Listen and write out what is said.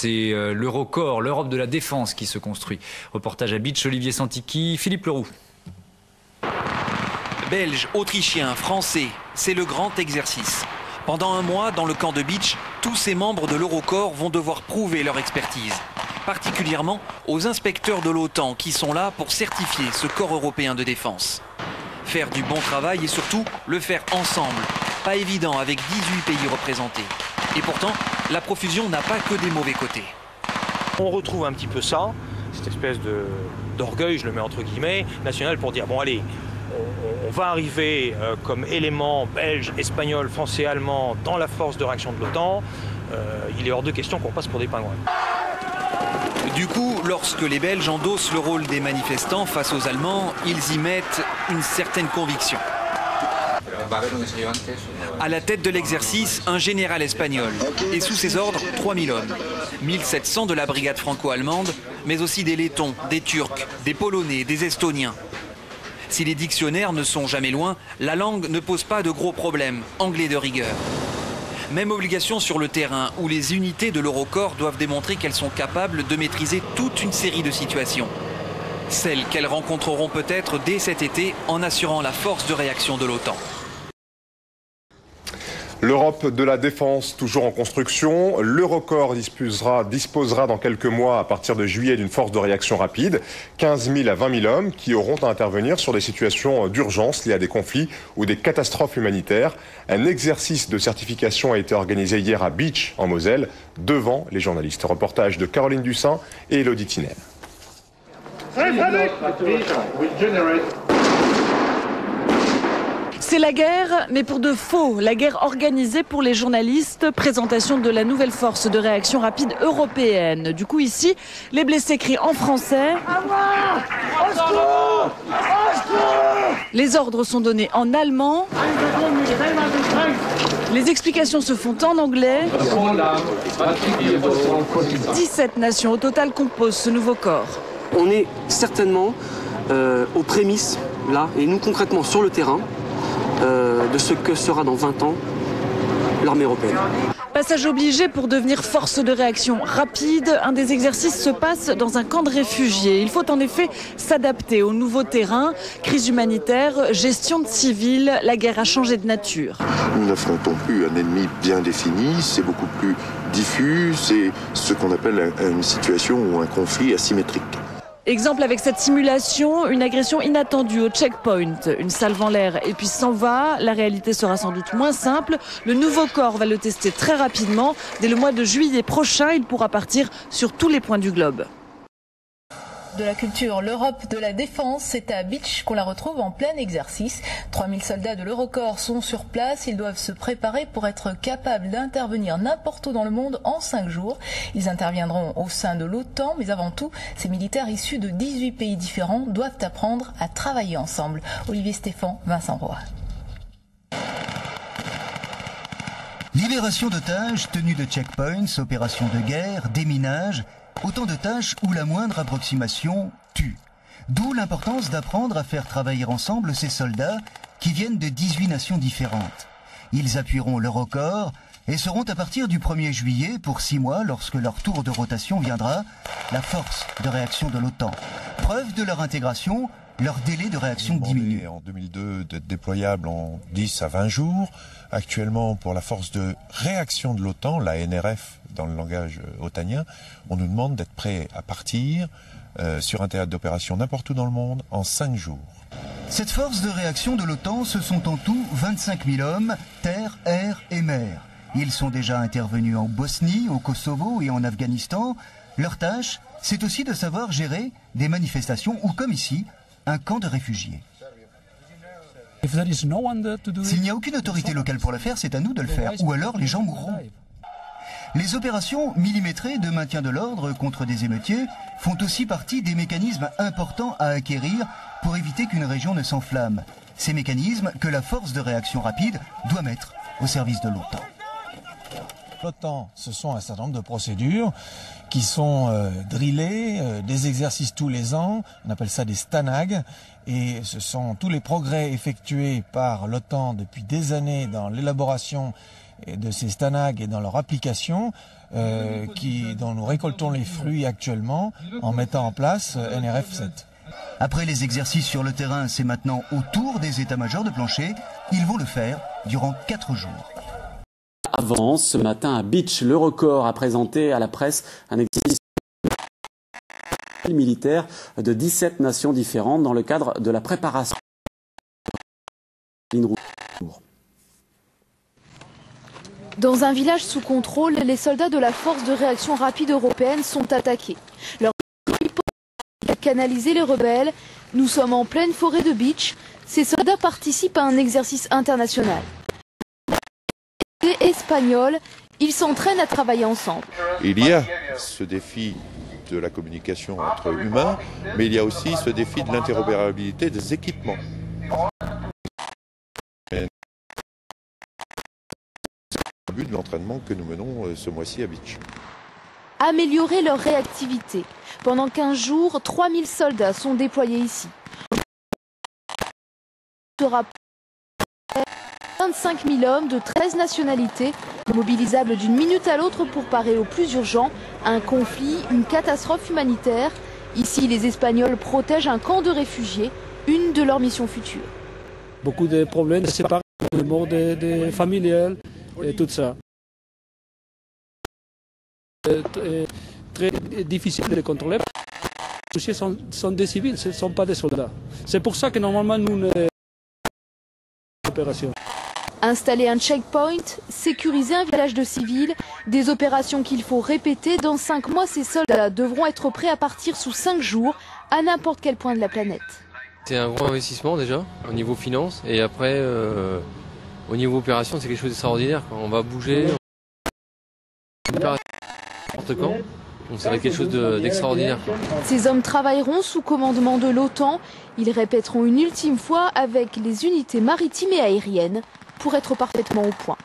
c'est l'Eurocorps, l'Europe de la défense qui se construit. Reportage à Beach, Olivier Santiki, Philippe Leroux. Belges, Autrichiens, Français, c'est le grand exercice. Pendant un mois, dans le camp de Beach, tous ces membres de l'Eurocorps vont devoir prouver leur expertise. Particulièrement aux inspecteurs de l'OTAN qui sont là pour certifier ce corps européen de défense. Faire du bon travail et surtout le faire ensemble. Pas évident avec 18 pays représentés. Et pourtant, la profusion n'a pas que des mauvais côtés. On retrouve un petit peu ça, cette espèce d'orgueil, je le mets entre guillemets, national pour dire bon allez, on va arriver comme élément belge, espagnol, français, allemand dans la force de réaction de l'OTAN. Il est hors de question qu'on passe pour des pingouins. Du coup, lorsque les Belges endossent le rôle des manifestants face aux Allemands, ils y mettent une certaine conviction. À la tête de l'exercice, un général espagnol. Et sous ses ordres, 3000 hommes. 1700 de la brigade franco-allemande, mais aussi des Lettons, des Turcs, des Polonais, des Estoniens. Si les dictionnaires ne sont jamais loin, la langue ne pose pas de gros problèmes, anglais de rigueur. Même obligation sur le terrain, où les unités de l'Eurocorps doivent démontrer qu'elles sont capables de maîtriser toute une série de situations. Celles qu'elles rencontreront peut-être dès cet été en assurant la force de réaction de l'OTAN. L'Europe de la défense, toujours en construction. L'Eurocorps disposera dans quelques mois, à partir de juillet, d'une force de réaction rapide. 15 000 à 20 000 hommes qui auront à intervenir sur des situations d'urgence liées à des conflits ou des catastrophes humanitaires. Un exercice de certification a été organisé hier à Beach, en Moselle, devant les journalistes. Reportage de Caroline Dussin et Elodie Tinel. C'est la guerre, mais pour de faux. La guerre organisée pour les journalistes. Présentation de la nouvelle force de réaction rapide européenne. Du coup, ici, les blessés crient en français. Les ordres sont donnés en allemand. Les explications se font en anglais. 17 nations au total composent ce nouveau corps. On est certainement aux prémices, là, et nous concrètement sur le terrain, de ce que sera dans 20 ans l'armée européenne. Passage obligé pour devenir force de réaction rapide. Un des exercices se passe dans un camp de réfugiés. Il faut en effet s'adapter au nouveau terrain. Crise humanitaire, gestion de civils, la guerre a changé de nature. Nous n'affrontons plus un ennemi bien défini, c'est beaucoup plus diffus, c'est ce qu'on appelle une situation ou un conflit asymétrique. Exemple avec cette simulation, une agression inattendue au checkpoint. Une salve en l'air et puis s'en va. La réalité sera sans doute moins simple. Le nouveau corps va le tester très rapidement. Dès le mois de juillet prochain, il pourra partir sur tous les points du globe. De la culture, l'Europe de la défense, c'est à Beach qu'on la retrouve en plein exercice. 3000 soldats de l'Eurocorps sont sur place. Ils doivent se préparer pour être capables d'intervenir n'importe où dans le monde en 5 jours. Ils interviendront au sein de l'OTAN, mais avant tout, ces militaires issus de 18 pays différents doivent apprendre à travailler ensemble. Olivier Stéphan, Vincent Roy. Libération d'otages, tenue de checkpoints, opérations de guerre, déminage... Autant de tâches où la moindre approximation tue. D'où l'importance d'apprendre à faire travailler ensemble ces soldats qui viennent de 18 nations différentes. Ils appuieront l'Eurocorps et seront à partir du 1er juillet, pour 6 mois, lorsque leur tour de rotation viendra, la force de réaction de l'OTAN. Preuve de leur intégration, leur délai de réaction diminue. En 2002, d'être déployable en 10 à 20 jours. Actuellement, pour la force de réaction de l'OTAN, la NRF dans le langage otanien, on nous demande d'être prêt à partir sur un théâtre d'opération n'importe où dans le monde en 5 jours. Cette force de réaction de l'OTAN, ce sont en tout 25 000 hommes, terre, air et mer. Ils sont déjà intervenus en Bosnie, au Kosovo et en Afghanistan. Leur tâche, c'est aussi de savoir gérer des manifestations ou, comme ici, un camp de réfugiés. S'il n'y a aucune autorité locale pour le faire, c'est à nous de le faire, ou alors les gens mourront. Les opérations millimétrées de maintien de l'ordre contre des émeutiers font aussi partie des mécanismes importants à acquérir pour éviter qu'une région ne s'enflamme. Ces mécanismes que la force de réaction rapide doit mettre au service de l'OTAN. L'OTAN, ce sont un certain nombre de procédures qui sont drillées, des exercices tous les ans, on appelle ça des STANAG, et ce sont tous les progrès effectués par l'OTAN depuis des années dans l'élaboration de ces STANAG et dans leur application dont nous récoltons les fruits actuellement en mettant en place NRF 7. Après les exercices sur le terrain, c'est maintenant au tour des états-majors de plancher. Ils vont le faire durant 4 jours. Avant, ce matin à Beach, le record a présenté à la presse un exercice militaire de 17 nations différentes dans le cadre de la préparation. Dans un village sous contrôle, les soldats de la force de réaction rapide européenne sont attaqués. Leur a canalisé les rebelles. Nous sommes en pleine forêt de Beach. Ces soldats participent à un exercice international. Espagnols, ils s'entraînent à travailler ensemble. Il y a ce défi de la communication entre humains, mais il y a aussi ce défi de l'interopérabilité des équipements. C'est le but de l'entraînement que nous menons ce mois-ci à Beach. Améliorer leur réactivité. Pendant 15 jours, 3000 soldats sont déployés ici. Sera 25 000 hommes de 13 nationalités, mobilisables d'une minute à l'autre pour parer au plus urgent, un conflit, une catastrophe humanitaire. Ici, les Espagnols protègent un camp de réfugiés, une de leurs missions futures. Beaucoup de problèmes de séparation, de mort familiales et tout ça. Très difficile de les contrôler. Les réfugiés sont des civils, ce ne sont pas des soldats. C'est pour ça que normalement nous ne... opération. Installer un checkpoint, sécuriser un village de civils, des opérations qu'il faut répéter. Dans 5 mois, ces soldats devront être prêts à partir sous 5 jours à n'importe quel point de la planète. C'est un gros investissement déjà, au niveau finance, et après, au niveau opération, c'est quelque chose d'extraordinaire. On va bouger, n'importe quand, donc ça va être quelque chose d'extraordinaire. Ces hommes travailleront sous commandement de l'OTAN. Ils répéteront une ultime fois avec les unités maritimes et aériennes pour être parfaitement au point.